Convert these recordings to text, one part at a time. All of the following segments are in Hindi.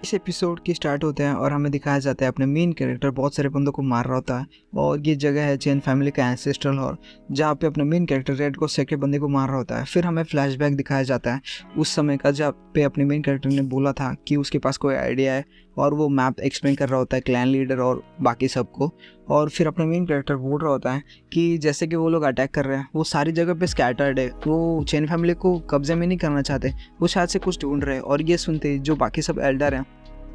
इस एपिसोड की स्टार्ट होते हैं और हमें दिखाया जाता है अपने मेन कैरेक्टर बहुत सारे बंदों को मार रहा होता है। और ये जगह है चेन फैमिली का एंसेस्ट्रल हॉल, जहाँ पे अपने मेन कैरेक्टर रेड को सेके बंदे को मार रहा होता है। फिर हमें फ्लैशबैक दिखाया जाता है उस समय का, जहाँ पे अपने मेन कैरेक्टर ने बोला था कि उसके पास कोई आइडिया है, और वो मैप एक्सप्लेन कर रहा होता है क्लैन लीडर और बाकी सबको। और फिर अपना मेन कैरेक्टर बोल रहा होता है कि जैसे कि वो लोग अटैक कर रहे हैं, वो सारी जगह पे स्कैटर्ड है, वो चेन फैमिली को कब्जे में नहीं करना चाहते, वो शायद से कुछ ढूंढ रहे हैं। और ये सुनते जो बाकी सब एल्डर हैं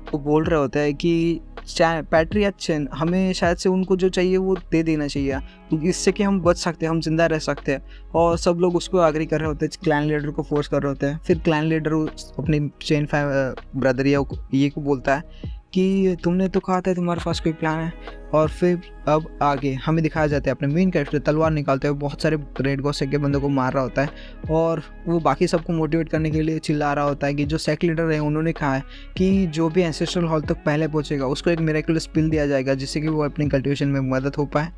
वो बोल रहे होता है कि पैट्री या चेन, हमें शायद से उनको जो चाहिए वो दे देना चाहिए, इससे कि हम बच सकते हैं, हम जिंदा रह सकते हैं। और सब लोग उसको एग्री कर रहे होते हैं, क्लैन लीडर को फोर्स कर रहे होते हैं। फिर क्लैन लीडर अपने चेन ब्रदर या ये को बोलता है कि तुमने तो कहा था तुम्हारे पास कोई प्लान है। और फिर अब आगे हमें दिखाया जाता है अपने मेन कैरेक्टर तलवार निकालते हुए बहुत सारे रेड गॉस के बंदों को मार रहा होता है। और वो बाकी सबको मोटिवेट करने के लिए चिल्ला रहा होता है कि जो सेक लीडर है उन्होंने कहा है कि जो भी एंसेस्ट्रल हॉल तक पहले पहुंचेगा उसको एक मिरेकुलस पिल दिया जाएगा, जिससे कि वो अपनी कल्टिवेशन में मदद हो पाए।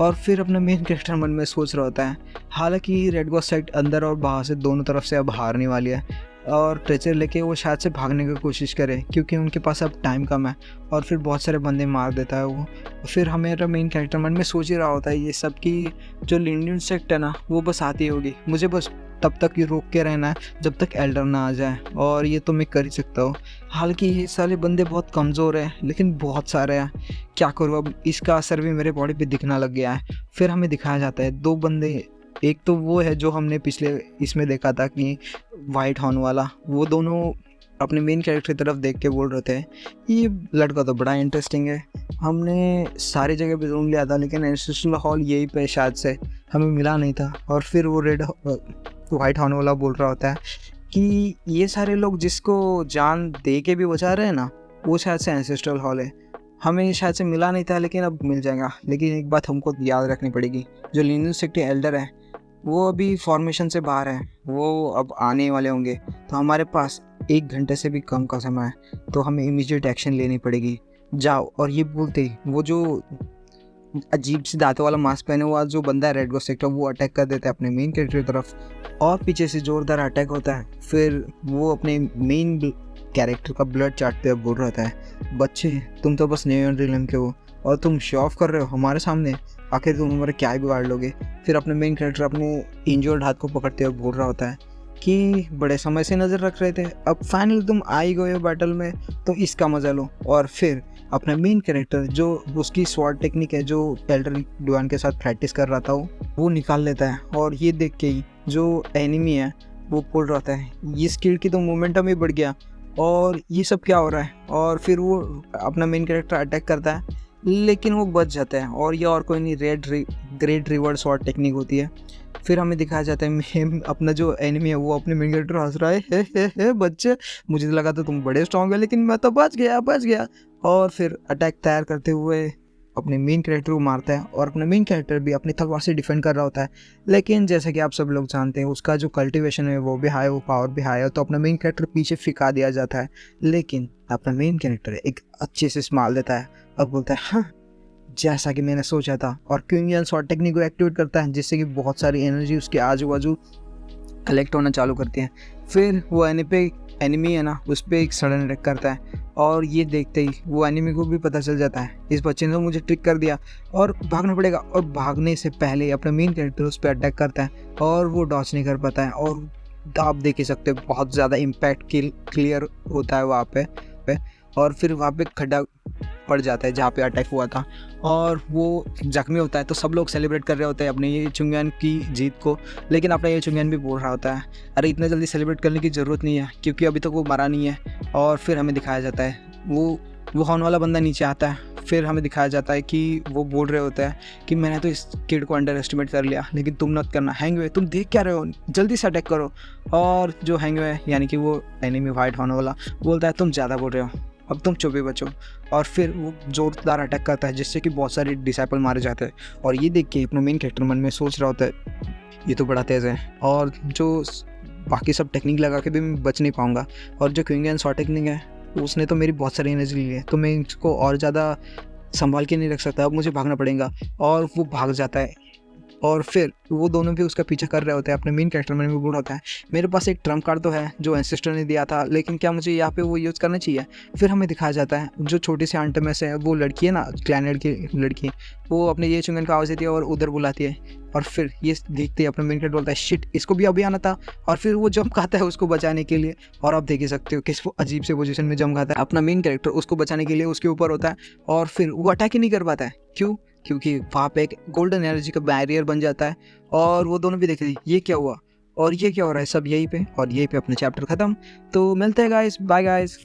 और फिर अपना मेन कैरेक्टर मन में सोच रहा होता है, हालांकि रेड गॉस सेक्ट अंदर और बाहर से दोनों तरफ से अब हारने वाली है, और ट्रेचर लेके वो शायद से भागने की कोशिश करे क्योंकि उनके पास अब टाइम कम है। और फिर बहुत सारे बंदे मार देता है वो। फिर हमें मेन कैरेक्टर मन में सोच ही रहा होता है ये सब कि जो लिंडियन सेक्ट है ना वो बस आती होगी, मुझे बस तब तक ये रोक के रहना है जब तक एल्डर ना आ जाए, और ये तो मैं कर ही सकता हूँ। हालांकि ये सारे बंदे बहुत कमज़ोर हैं लेकिन बहुत सारे हैं, क्या करूँ अब, इसका असर भी मेरे बॉडी पे दिखना लग गया है। फिर हमें दिखाया जाता है दो बंदे, एक तो वो है जो हमने पिछले इसमें देखा था कि वाइट हॉर्न वाला, वो दोनों अपने मेन कैरेक्टर की तरफ देख के बोल रहे थे ये लड़का तो बड़ा इंटरेस्टिंग है, हमने सारी जगह पे ढूंढ लिया था लेकिन एंसेस्ट्रल हॉल यही पे शायद से हमें मिला नहीं था। और फिर वो वाइट हॉर्न वाला बोल रहा होता है कि ये सारे लोग जिसको जान दे के भी बचा रहे हैं ना, वो शायद से एंसेस्ट्रल हॉल है, हमें शायद से मिला नहीं था लेकिन अब मिल जाएगा। लेकिन एक बात हमको याद रखनी पड़ेगी, जो लीनियन सेक्ट एल्डर है वो अभी फॉर्मेशन से बाहर है, वो अब आने वाले होंगे, तो हमारे पास 1 घंटे से भी कम का समय है, तो हमें इमीडिएट एक्शन लेनी पड़ेगी, जाओ। और ये बोलते ही वो जो अजीब सी दांतों वाला मास्क पहने हुआ जो बंदा है रेड गॉस सेक्टर, वो अटैक कर देता है अपने मेन कैरेक्टर की तरफ, और पीछे से जोरदार अटैक होता है। फिर वो अपने मेन कैरेक्टर का ब्लड चाटते हुए बोल रहा है, बच्चे तुम तो बस नेओ रिलम के हो और तुम शो ऑफ कर रहे हो हमारे सामने, आखिर तुम हमारे क्या ही बिगाड़ लोगे। फिर अपने मेन कैरेक्टर अपने इंजर्ड हाथ को पकड़ते हुए बोल रहा होता है कि बड़े समय से नज़र रख रहे थे, अब फाइनली तुम आ ही गए हो बैटल में, तो इसका मजा लो। और फिर अपना मेन कैरेक्टर जो उसकी स्वॉर्ड टेक्निक है जो एल्डर ड्यूआन के साथ प्रैक्टिस कर रहा था वो निकाल लेता है। और ये देख के ही जो एनिमी है वो बोल रहा होता है ये स्किल की तो मोमेंटम ही बढ़ गया, और ये सब क्या हो रहा है। और फिर वो अपना मेन कैरेक्टर अटैक करता है लेकिन वो बच जाता है, और ये और कोई नहीं ग्रेट रिवर्ड स्वॉर्ड टेक्निक होती है। फिर हमें दिखाया जाता है अपना जो एनिमी है वो अपने मेन कैरेक्टर हंस रहा है, हे बच्चे मुझे तो लगा था तुम बड़े स्ट्रॉन्ग है लेकिन मैं तो बच गया। और फिर अटैक तैयार करते हुए अपने मेन कैरेक्टर को मारता है, और अपना मेन कैरेक्टर भी अपनी तलवार से डिफेंड कर रहा होता है। लेकिन जैसे कि आप सब लोग जानते हैं उसका जो कल्टीवेशन है वो भी हाई, वो पावर भी हाई है, तो अपना मेन कैरेक्टर पीछे फिका दिया जाता है। लेकिन अपना मेन कैरेक्टर एक अच्छे से स्माइल देता है और बोलता है हाँ जैसा कि मैंने सोचा था, और क्विंगियन शॉट टेक्निक को एक्टिवेट करता है जिससे कि बहुत सारी एनर्जी उसके आजू बाजू कलेक्ट होना चालू करती है। फिर वो एनिमी है ना उस पर एक सडन अटैक करता है, और ये देखते ही वो एनिमी को भी पता चल जाता है इस बच्चे ने तो मुझे ट्रिक कर दिया और भागना पड़ेगा। और भागने से पहले अपना मेन कैरेक्टर उस पर अटैक करता है और वो डॉच नहीं कर पाता है, और आप देख ही सकते हो बहुत ज़्यादा इम्पैक्ट क्लियर होता है वहाँ पे। और फिर वहाँ पे खड्डा पड़ जाता है जहाँ पे अटैक हुआ था, और वो जख्मी होता है। तो सब लोग सेलिब्रेट कर रहे होते हैं अपने ये चुंगयान की जीत को, लेकिन अपना ये चुंगयान भी बोल रहा होता है अरे इतना जल्दी सेलिब्रेट करने की ज़रूरत नहीं है क्योंकि अभी तक वो मरा नहीं है। और फिर हमें दिखाया जाता है वो हॉर्न वाला बंदा नीचे आता है। फिर हमें दिखाया जाता है कि वो बोल रहे होते हैं कि मैंने तो इस किड को अंडर एस्टिमेट कर लिया, लेकिन तुम मत करना, हैंगवे तुम देख क्या रहे हो, जल्दी से अटैक करो। और जो हैंगवे यानी कि वो एनिमी वाइट हॉर्न वाला बोलता है तुम ज़्यादा बोल रहे हो, अब तुम चुप ही बचो। और फिर वो जोरदार अटैक करता है जिससे कि बहुत सारे डिसाइपल मारे जाते हैं। और ये देख के अपना मेन कैरेक्टर मन में सोच रहा होता है ये तो बड़ा तेज़ है, और जो बाकी सब टेक्निक लगा के भी मैं बच नहीं पाऊँगा, और जो क्विंगियन शॉट टेक्निक है उसने तो मेरी बहुत सारी एनर्जी ली है, तो मैं इसको और ज़्यादा संभाल के नहीं रख सकता, अब मुझे भागना पड़ेगा। और वो भाग जाता है और फिर वो दोनों भी उसका पीछा कर रहे होते हैं। अपने मेन कैरेक्टर में भी बोल होता है मेरे पास एक ट्रम्प कार्ड तो है जो एंसेस्टर ने दिया था, लेकिन क्या मुझे यहाँ पे वो यूज़ करना चाहिए। फिर हमें दिखाया जाता है जो छोटी सी आंट में से वो लड़की है ना, क्लैनेड की लड़की, वो अपने ये चुंगन का आवाज़ देती है और उधर बुलाती है। और फिर ये देखते ही अपना मेन कैरेक्टर बोलता है शिट, इसको भी अभी आना था। और फिर वो जंप खाता है उसको बचाने के लिए। और आप देख ही सकते हो किस वो अजीब से पोजीशन में जंप खाता है। अपना मेन कैरेक्टर उसको बचाने के लिए उसके ऊपर होता है और फिर वो अटैक ही नहीं कर पाता है। क्यों? क्योंकि वहाँ पे एक गोल्डन एनर्जी का बैरियर बन जाता है। और वो दोनों भी देखते ये क्या हुआ और ये क्या हो रहा है, सब यहीं पे। और यहीं पे अपना चैप्टर ख़त्म। तो मिलते हैं गाइस, बाय गाइस।